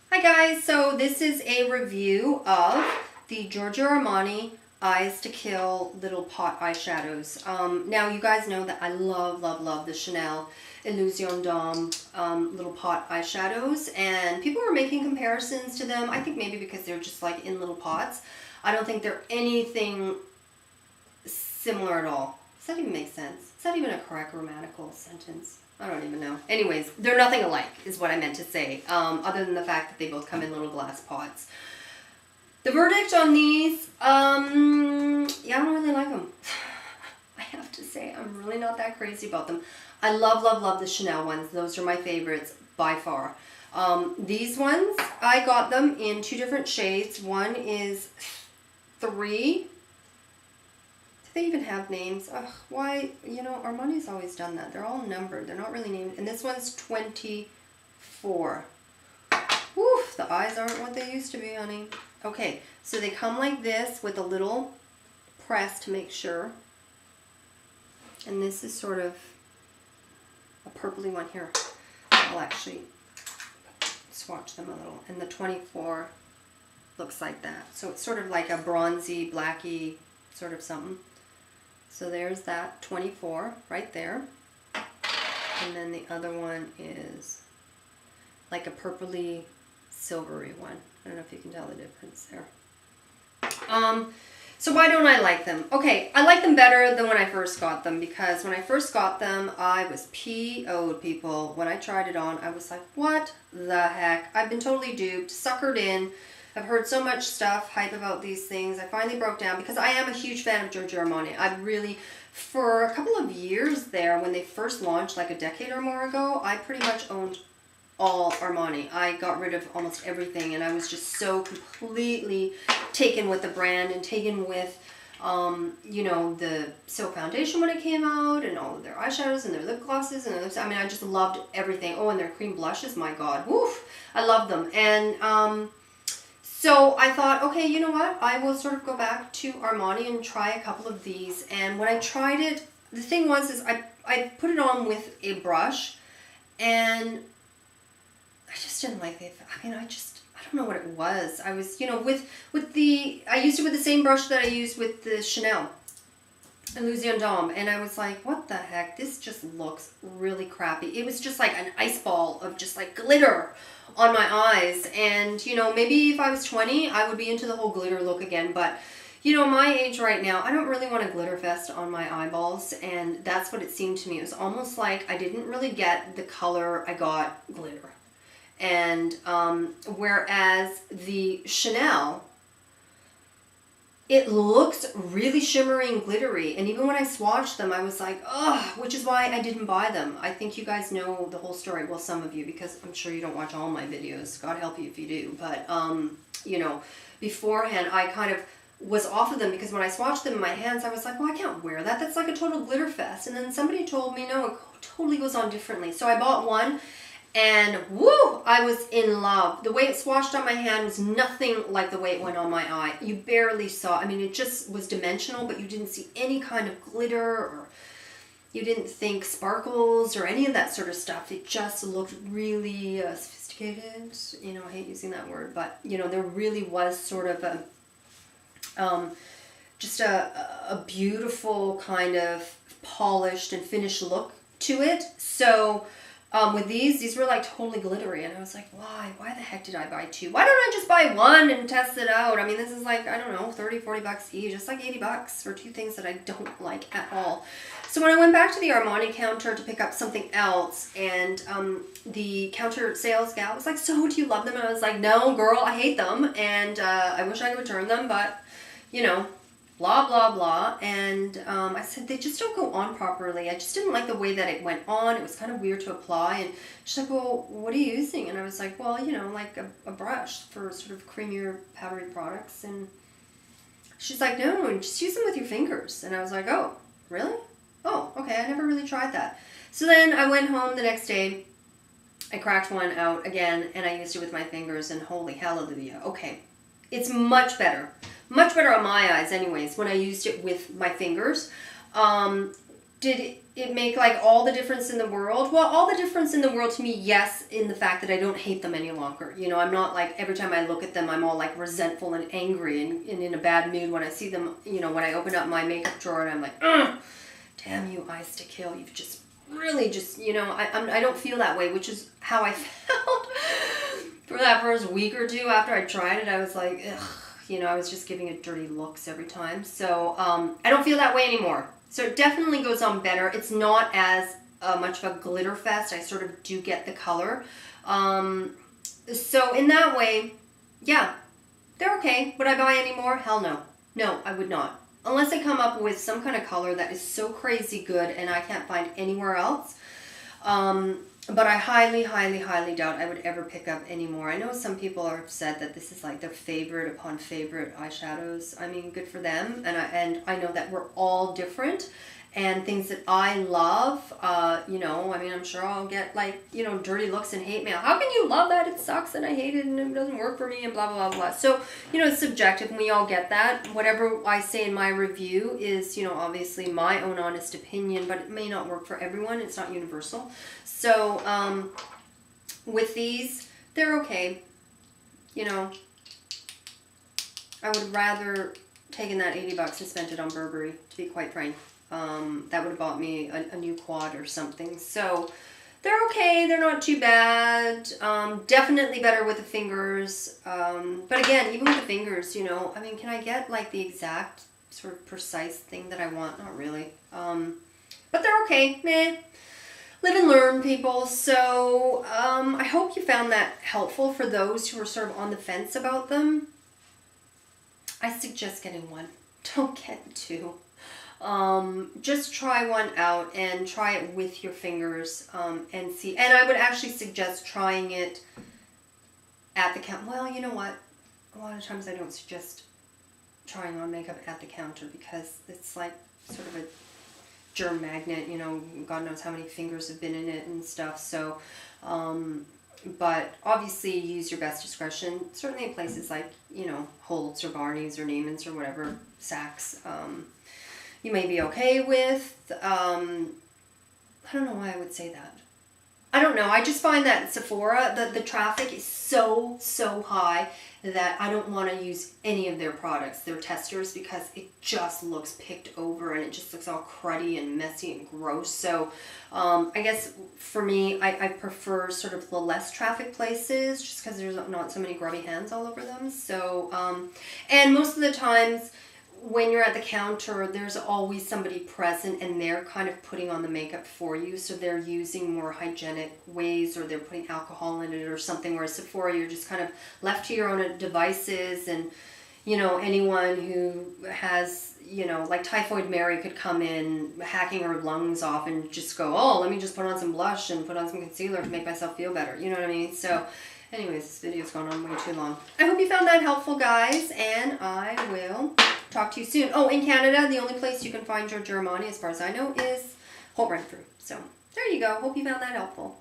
Hi guys, so this is a review of the Giorgio Armani Eyes to Kill Little Pot Eyeshadows. Now you guys know that I love the Chanel Illusion D'Homme Little Pot eyeshadows, and people were making comparisons to them. I think maybe because they're just like in little pots. I don't think they're anything similar at all. Does that even make sense? Is that even a correct grammatical sentence? I don't even know. Anyways, they're nothing alike is what I meant to say, other than the fact that they both come in little glass pots. The verdict on these, yeah, I don't really like them. I have to say, I'm really not that crazy about them. I love the Chanel ones. Those are my favorites by far. These ones, I got them in two different shades. One is 3. They even have names. Ugh, why? You know, Armani's always done that. They're all numbered. They're not really named. And this one's 24. Woof, the eyes aren't what they used to be, honey. Okay, so they come like this with a little press to make sure. And this is sort of a purpley one here. I'll actually swatch them a little. And the 24 looks like that. So it's sort of like a bronzy, blacky sort of something. So there's that 24 right there. And then the other one is like a purpley silvery one. I don't know if you can tell the difference there. So why don't I like them? Okay, I like them better than when I first got them, because when I first got them, I was PO'd, people. When I tried it on, I was like, what the heck? I've been totally duped, suckered in. I've heard so much stuff, hype about these things. I finally broke down because I am a huge fan of Giorgio Armani. I really, for a couple of years there, when they first launched like a decade or more ago, I pretty much owned all Armani. I got rid of almost everything, and I was just so completely taken with the brand and taken with, you know, the Silk Foundation when it came out, and all of their eyeshadows and their lip glosses and their lips. I mean, I just loved everything. Oh, and their cream blushes, my God. Woof! I love them. And, so I thought, okay, you know what? I will sort of go back to Armani and try a couple of these. And when I tried it, the thing was is I put it on with a brush, and I just didn't like it. I mean, I don't know what it was. I was, you know, I used it with the same brush that I used with the Chanel Illusion D'Homme, and I was like, what the heck? This just looks really crappy. It was just like an ice ball of just like glitter on my eyes. And, you know, maybe if I was 20, I would be into the whole glitter look again. But, you know, my age right now, I don't really want a glitter fest on my eyeballs. And that's what it seemed to me. It was almost like I didn't really get the color I got glitter. And whereas the Chanel, it looks really shimmery and glittery. And even when I swatched them, I was like, ugh, which is why I didn't buy them. I think you guys know the whole story. Well, some of you, because I'm sure you don't watch all my videos. God help you if you do. But, you know, beforehand, I kind of was off of them because when I swatched them in my hands, I was like, well, I can't wear that. That's like a total glitter fest. And then somebody told me, no, it totally goes on differently. So I bought one. And woo, I was in love. The way it swatched on my hand was nothing like the way it went on my eye. You barely saw, I mean, it just was dimensional, but you didn't see any kind of glitter, or you didn't think sparkles or any of that sort of stuff. It just looked really sophisticated. You know, I hate using that word, but, you know, there really was sort of just a beautiful kind of polished and finished look to it. So with these were like totally glittery, and I was like, why the heck did I buy 2? Why don't I just buy 1 and test it out? I mean, this is like, I don't know, 30, 40 bucks each, just like 80 bucks for 2 things that I don't like at all. So when I went back to the Armani counter to pick up something else, and the counter sales gal was like, so do you love them? And I was like, no, girl, I hate them, and I wish I could return them, but, you know, blah, blah, blah. And I said, they just don't go on properly. I just didn't like the way that it went on. It was kind of weird to apply. And she's like, well, what are you using? And I was like, well, you know, like a brush for sort of creamier, powdery products. And she's like, no, just use them with your fingers. And I was like, oh, really? Oh, okay, I never really tried that. So then I went home the next day. I cracked one out again, and I used it with my fingers, and holy hallelujah. Okay, it's much better. Much better on my eyes anyways when I used it with my fingers. did it make like all the difference in the world? Well, all the difference in the world to me, yes, in the fact that I don't hate them any longer. You know, I'm not like every time I look at them, I'm all like resentful and angry and in a bad mood when I see them, you know, when I open up my makeup drawer and I'm like, ugh, damn you, Eyes to Kill. You've just really just, you know, I don't feel that way, which is how I felt for that first week or two after I tried it. I was like, ugh, you know, I was just giving it dirty looks every time. So I don't feel that way anymore. So it definitely goes on better. It's not as much of a glitter fest. I sort of do get the color. So in that way, yeah, they're okay. Would I buy any more? Hell no. No, I would not. Unless I come up with some kind of color that is so crazy good and I can't find anywhere else. But I highly, highly, highly doubt I would ever pick up any more. I know some people have said that this is like their favorite upon favorite eyeshadows. I mean, good for them. And I know that we're all different. And things that I love, you know, I mean, I'm sure I'll get like, you know, dirty looks and hate mail. How can you love that? It sucks and I hate it and it doesn't work for me and blah, blah, blah, blah. So, you know, it's subjective and we all get that. Whatever I say in my review is, you know, obviously my own honest opinion, but it may not work for everyone. It's not universal. So, with these, they're okay. You know, I would rather taken that $80 and spent it on Burberry, to be quite frank. That would have bought me a new quad or something. So they're okay. They're not too bad. Definitely better with the fingers. But again, even with the fingers, you know, I mean, can I get like the exact sort of precise thing that I want? Not really. But they're okay. Meh. Live and learn, people. So I hope you found that helpful for those who are sort of on the fence about them. I suggest getting one. Don't get two. Just try one out and try it with your fingers and see. And I would actually suggest trying it at the counter. Well, you know what? A lot of times I don't suggest trying on makeup at the counter because it's like sort of a germ magnet, you know, God knows how many fingers have been in it and stuff. So, but obviously use your best discretion. Certainly in places like, you know, Holt's or Barney's or Neiman's or whatever, Saks, you may be okay with. I don't know why I would say that. I don't know. I just find that Sephora, the traffic is so high that I don't want to use any of their products, their testers, because it just looks picked over and it just looks all cruddy and messy and gross. So I guess for me, I prefer sort of the less traffic places just because there's not so many grubby hands all over them. So, and most of the times, when you're at the counter, there's always somebody present and they're kind of putting on the makeup for you. So they're using more hygienic ways or they're putting alcohol in it or something. Whereas Sephora, you're just kind of left to your own devices. And, you know, anyone who has, you know, like Typhoid Mary could come in hacking her lungs off and just go, oh, let me just put on some blush and put on some concealer to make myself feel better. You know what I mean? So anyways, this video's gone on way too long. I hope you found that helpful, guys. And I will talk to you soon. Oh, in Canada, the only place you can find Giorgio Armani, as far as I know, is Holt Renfrew. So there you go. Hope you found that helpful.